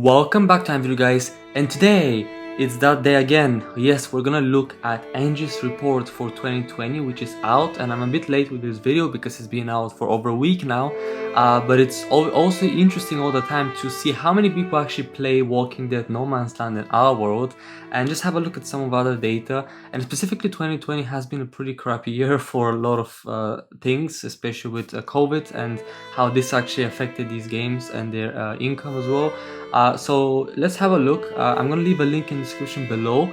Welcome back to my video, guys, and today it's that day again. Yes, we're gonna look at Angie's report for 2020, which is out, and I'm a bit late with this video because it's been out for over a week now, but it's also interesting all the time to see how many people actually play Walking Dead, No Man's Land, and Our World, and just have a look at some of other data. And specifically 2020 has been a pretty crappy year for a lot of things, especially with COVID and how this actually affected these games and their income as well. So let's have a look. I'm gonna leave a link in the description below.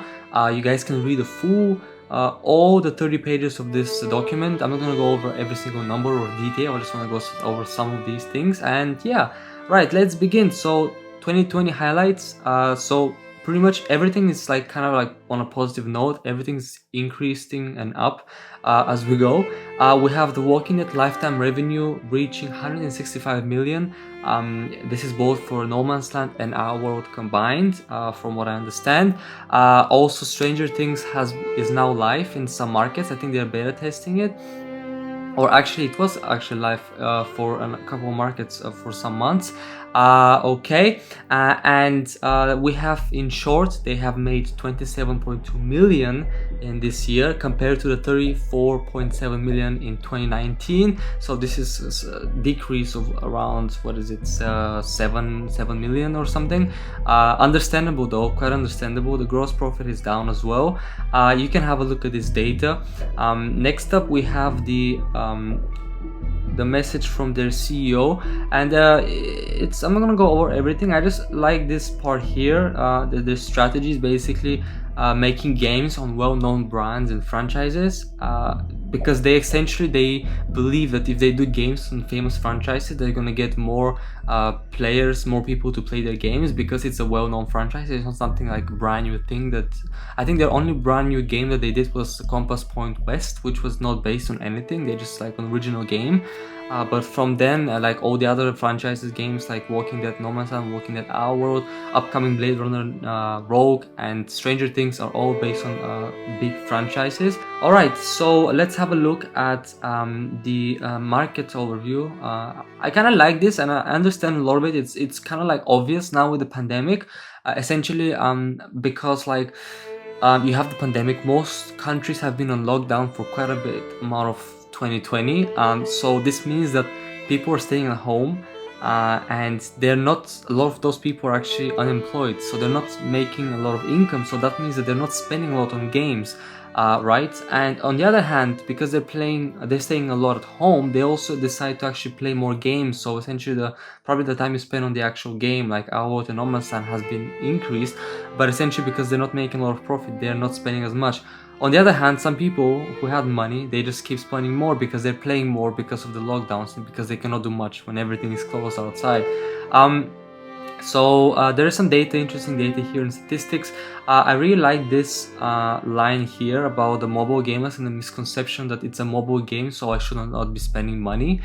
You guys can read the full all the 30 pages of this document. I'm not gonna go over every single number or detail. I just want to go over some of these things. And yeah, right, let's begin. So 2020 highlights. So pretty much everything is like kind of like on a positive note. Everything's increasing and up as we go. We have the Walking Dead lifetime revenue reaching 165 million. This is both for No Man's Land and Our World combined, from what I understand. Also, Stranger Things is now live in some markets. I think they're beta testing it. Or actually, it was actually live for a couple of markets for some months. Okay, and we have, in short, they have made 27.2 million in this year compared to the 34.7 million in 2019. So this is a decrease of around, what is it, 7 million or something. Understandable though, quite understandable. The gross profit is down as well. You can have a look at this data. Next up, we have the message from their CEO, and I'm not gonna go over everything. I just like this part here. The strategy is basically making games on well-known brands and franchises, because they believe that if they do games on famous franchises, they're gonna get more players, more people to play their games, because it's a well-known franchise. It's not something like a brand new thing. That I think the only brand new game that they did was Compass Point West, which was not based on anything. They just like an original game. But from then, like all the other franchises games like Walking Dead, No Man's Land, Walking Dead, Our World, upcoming Blade Runner, Rogue, and Stranger Things are all based on big franchises. Alright, so let's have a look at the market overview. I kind of like this, and I understand a lot of it. It's kind of like obvious now with the pandemic, essentially, because like you have the pandemic. Most countries have been on lockdown for quite a bit amount of 2020, so this means that people are staying at home, and a lot of those people are actually unemployed, so they're not making a lot of income. So that means that they're not spending a lot on games, right? And on the other hand, because they're staying a lot at home, they also decide to actually play more games. So essentially, probably the time you spend on the actual game, like Our World and No Man's Land, has been increased, but essentially because they're not making a lot of profit, they're not spending as much. On the other hand, some people who had money, they just keep spending more because they're playing more because of the lockdowns and because they cannot do much when everything is closed outside. So there is some interesting data here in statistics. I really like this line here about the mobile gamers and the misconception that it's a mobile game, so I should not be spending money.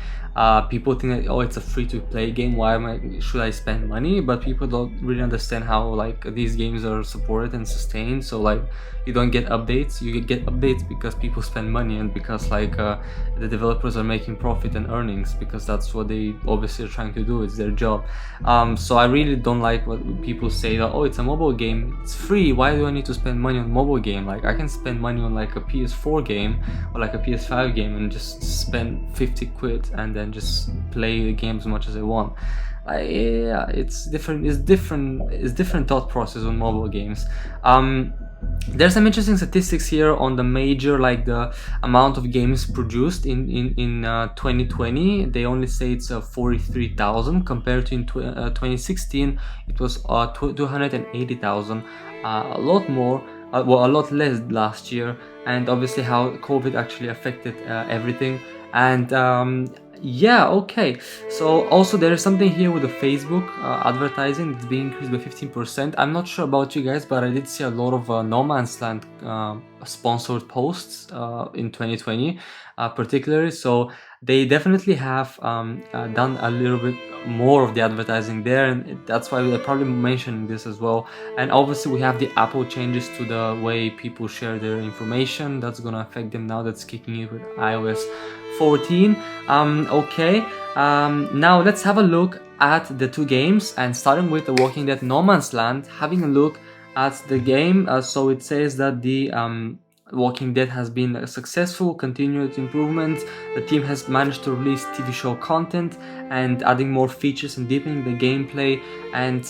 People think that, oh, it's a free-to-play game, should I spend money? But people don't really understand how like these games are supported and sustained. So like, you don't get updates. You get updates because people spend money, and because like the developers are making profit and earnings, because that's what they obviously are trying to do. It's their job. So I really don't like what people say that, oh, it's a mobile game, it's free, why do I need to spend money on a mobile game? Like, I can spend money on like a PS4 game or like a PS5 game and just spend 50 quid and then just play the game as much as I want. Yeah, it's different thought process on mobile games. There's some interesting statistics here on the major, like the amount of games produced in 2020. They only say it's 43,000 compared to in 2016 it was 280,000. A lot more, well, a lot less last year, and obviously how COVID actually affected everything. And yeah, okay. So also there is something here with the Facebook advertising that's being increased by 15%. I'm not sure about you guys, but I did see a lot of No Man's Land sponsored posts in 2020 particularly. So they definitely have done a little bit more of the advertising there, and that's why they're probably mentioning this as well. And obviously we have the Apple changes to the way people share their information. That's gonna affect them now. That's kicking in with iOS 14. Okay, now let's have a look at the two games, and starting with The Walking Dead No Man's Land, having a look at the game. So it says that the Walking Dead has been a successful, continued improvement. The team has managed to release TV show content and adding more features and deepening the gameplay. And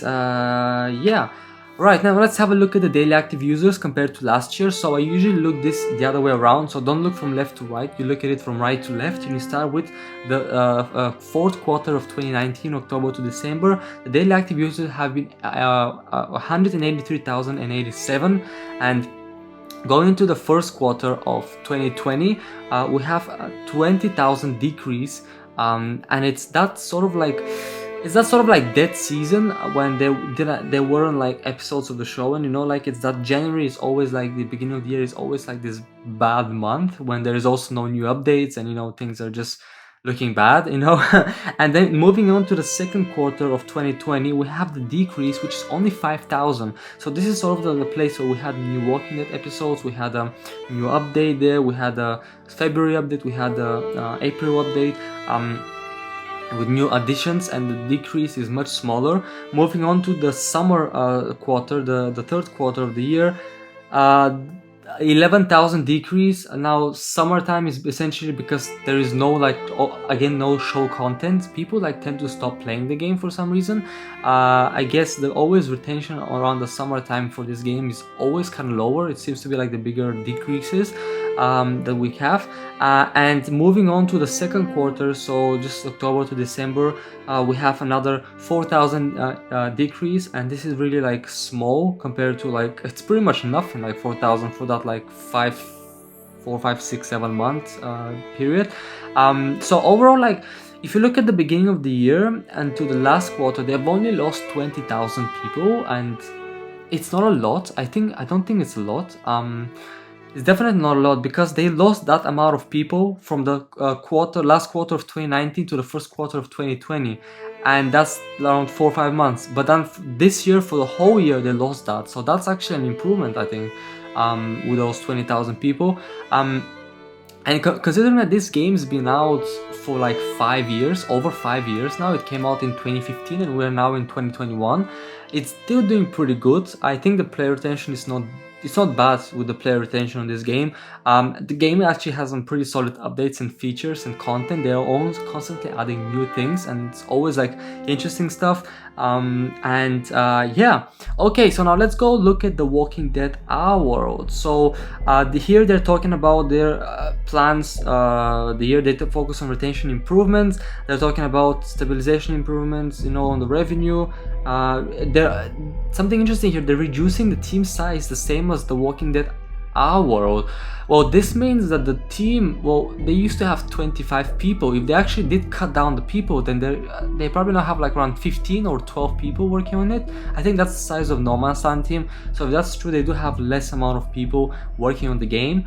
yeah. Right, now let's have a look at the daily active users compared to last year. So I usually look this the other way around, so don't look from left to right, you look at it from right to left, and you start with the fourth quarter of 2019, October to December. The daily active users have been 183,087, and going into the first quarter of 2020, we have a 20,000 decrease, and it's that sort of like dead season when there weren't like episodes of the show, and you know, like it's that January is always like the beginning of the year is always like this bad month when there is also no new updates, and you know, things are just looking bad, you know. And then moving on to the second quarter of 2020, we have the decrease, which is only 5,000. So this is sort of the place where we had new Walking Dead episodes, we had a new update there, we had a February update, we had a April update, with new additions, and the decrease is much smaller. Moving on to the summer quarter, the third quarter of the year, 11,000 decrease. Now summertime is essentially because there is no like again no show content. People like tend to stop playing the game for some reason. I guess the always retention around the summertime for this game is always kind of lower. It seems to be like the bigger decreases that we have. And moving on to the second quarter, so just October to December, we have another 4,000 decrease, and this is really like small compared to like, it's pretty much nothing, like 4,000 for that like 4, 5, 6, 7 months period. So overall, like if you look at the beginning of the year and to the last quarter, they've only lost 20,000 people, and it's not a lot. I don't think it's a lot. It's definitely not a lot, because they lost that amount of people from the last quarter of 2019 to the first quarter of 2020, and that's around 4 or 5 months. But then this year, for the whole year, they lost that. So that's actually an improvement, I think, with those 20,000 people. And considering that this game's been out for like 5 years, over 5 years now, it came out in 2015 and we're now in 2021, it's still doing pretty good. I think the player retention is not bad with the player retention on this game. The game actually has some pretty solid updates and features and content. They're always constantly adding new things, and it's always like interesting stuff. Yeah, okay, so now let's go look at The Walking Dead Our World. So here they're talking about their plans. Here they focus on retention improvements. They're talking about stabilization improvements, you know, on the revenue. Something interesting here, they're reducing the team size the same as The Walking Dead Our World. Well, this means that the team, they used to have 25 people. If they actually did cut down the people, then they probably now have like around 15 or 12 people working on it. I think that's the size of No Man's Land team. So if that's true, they do have less amount of people working on the game.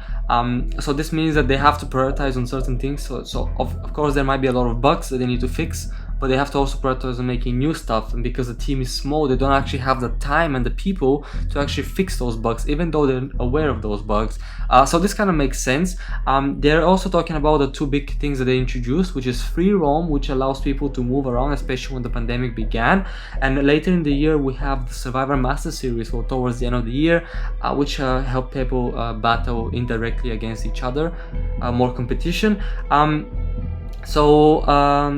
So this means that they have to prioritize on certain things. So of course there might be a lot of bugs that they need to fix, but they have to also prioritize on making new stuff. And because the team is small, they don't actually have the time and the people to actually fix those bugs, even though they're aware of those bugs. So this kind of makes sense. They're also talking about the two big things that they introduced, which is free roam, which allows people to move around, especially when the pandemic began. And later in the year, we have the Survivor Master Series, or towards the end of the year, which help people battle indirectly against each other, more competition. So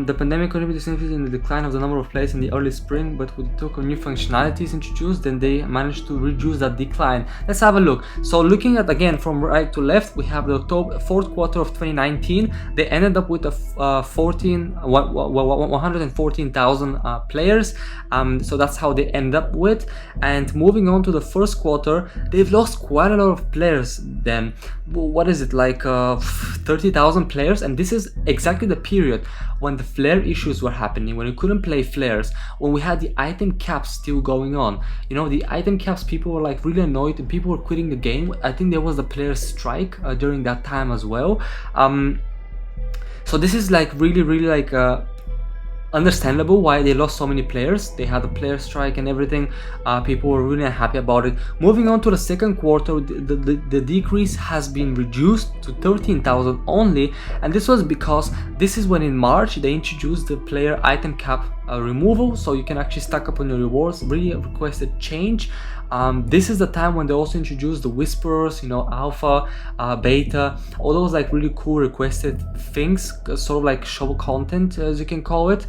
the pandemic contributed significantly in the decline of the number of players in the early spring, but with the new functionalities introduced, then they managed to reduce that decline. Let's have a look. So looking at, again, from right to left, we have the fourth quarter of 2019. They ended up with a 114,000 players. So that's how they end up with. And moving on to the first quarter, they've lost quite a lot of players then. What is it, like 30,000 players? And this is exactly the period when the flare issues were happening, when you couldn't play flares, when we had the item caps still going on. You know, the item caps, people were like really annoyed and people were quitting the game. I think there was the player strike during that time as well. So this is like really like understandable why they lost so many players. They had a player strike and everything. People were really unhappy about it. Moving on to the second quarter, the decrease has been reduced to 13,000 only, and this was because this is when in March they introduced the player item cap removal, so you can actually stack up on your rewards. Really requested change. This is the time when they also introduced the Whisperers, you know, Alpha, Beta, all those like really cool requested things, sort of like show content, as you can call it.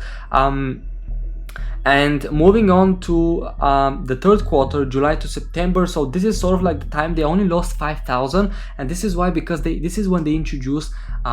And moving on to the third quarter, July to September, so this is sort of like the time they only lost 5,000, and this is why, because this is when they introduced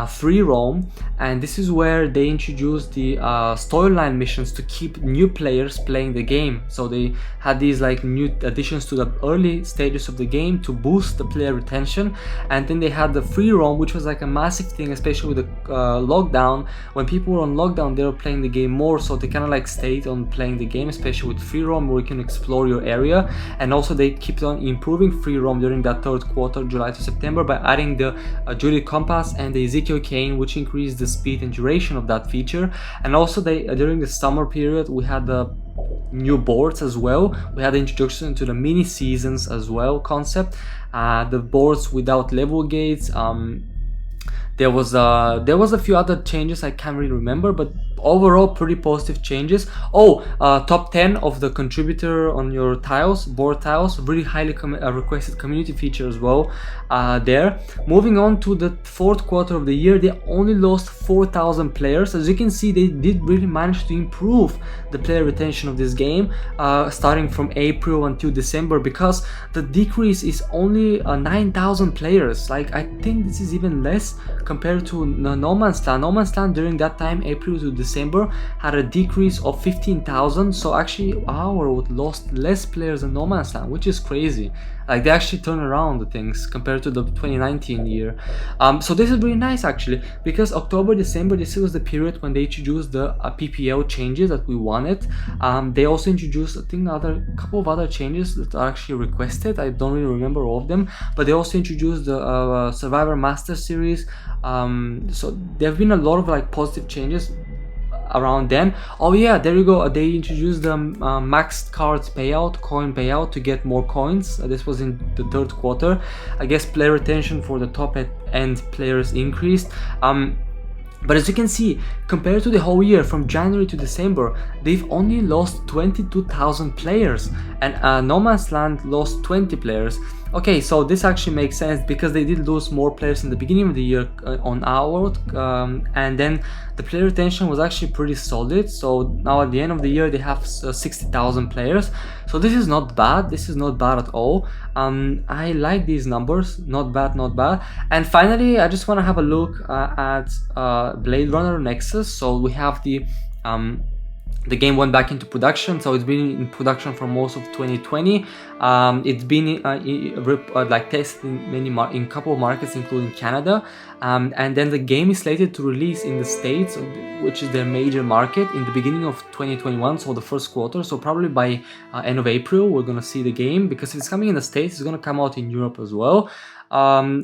free roam, and this is where they introduced the storyline missions to keep new players playing the game. So they had these like new additions to the early stages of the game to boost the player retention, and then they had the free roam, which was like a massive thing, especially with the lockdown. When people were on lockdown, they were playing the game more, so they kind of like stayed on playing the game, especially with free roam, where you can explore your area. And also they kept on improving free roam during that third quarter, July to September, by adding the Judy Compass and the Ezekiel Cane, which increased the speed and duration of that feature. And also they during the summer period, we had the new boards as well. We had the introduction to the mini seasons as well concept, the boards without level gates. There was a few other changes I can't really remember, but overall pretty positive changes. Top 10 of the contributor on your tiles, board tiles, really highly requested community feature as well there. Moving on to the fourth quarter of the year, they only lost 4,000 players. As you can see, they did really manage to improve the player retention of this game, starting from April until December, because the decrease is only 9,000 players. Like, I think this is even less compared to No Man's Land. No Man's Land during that time, April to December, had a decrease of 15,000. So actually our world lost less players than No Man's Land, which is crazy. Like, they actually turn around the things compared to the 2019 year. So this is really nice actually, because October, December, this was the period when they introduced the PPL changes that we wanted. They also introduced, I think, couple of other changes that are actually requested. I don't really remember all of them, but they also introduced the Survivor Master Series. So there have been a lot of like positive changes around then. Oh yeah, there you go. They introduced the maxed cards payout, coin payout, to get more coins. This was in the third quarter. I guess player retention for the top end players increased. But as you can see, compared to the whole year from January to December, they've only lost 22,000 players, and No Man's Land lost 20 players. Okay, so this actually makes sense, because they did lose more players in the beginning of the year on Our World, and then the player retention was actually pretty solid. So now at the end of the year they have 60,000 players. So this is not bad. This is not bad at all. I like these numbers. Not bad, not bad. And finally, I just want to have a look at Blade Runner Nexus. So we have the game went back into production, so it's been in production for most of 2020. It's been like tested in a couple of markets, including Canada, and then the game is slated to release in the States, which is their major market, in the beginning of 2021, so the first quarter. So probably by end of April we're gonna see the game, because if it's coming in the States, it's gonna come out in Europe as well.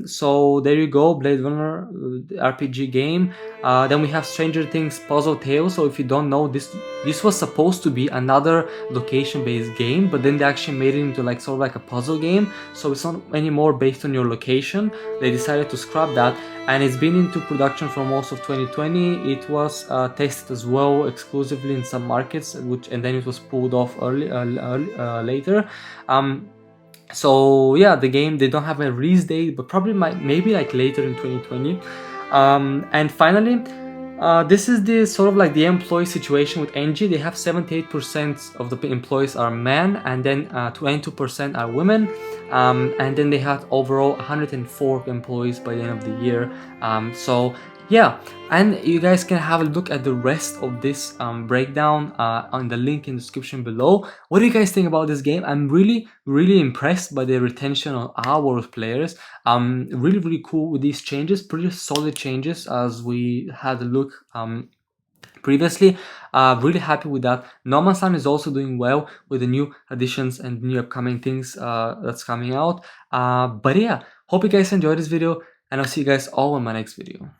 So there you go, Blade Runner RPG game. Then we have Stranger Things Puzzle Tales. So if you don't know, this was supposed to be another location-based game, but then they actually made it into like sort of like a puzzle game. So it's not anymore based on your location. They decided to scrap that, and it's been into production for most of 2020. It was tested as well exclusively in some markets, and then it was pulled off later. So yeah, the game, they don't have a release date, but probably maybe like later in 2020. And finally, this is the sort of like the employee situation with NG. They have 78% of the employees are men, and then 22% are women, and then they had overall 104 employees by the end of the year. So yeah, and you guys can have a look at the rest of this breakdown on the link in the description below. What do you guys think about this game? I'm really impressed by the retention of Our World players. Really cool with these changes, pretty solid changes as we had a look previously. Really happy with that. No Man's Land is also doing well with the new additions and new upcoming things that's coming out. But yeah, hope you guys enjoyed this video, and I'll see you guys all in my next video.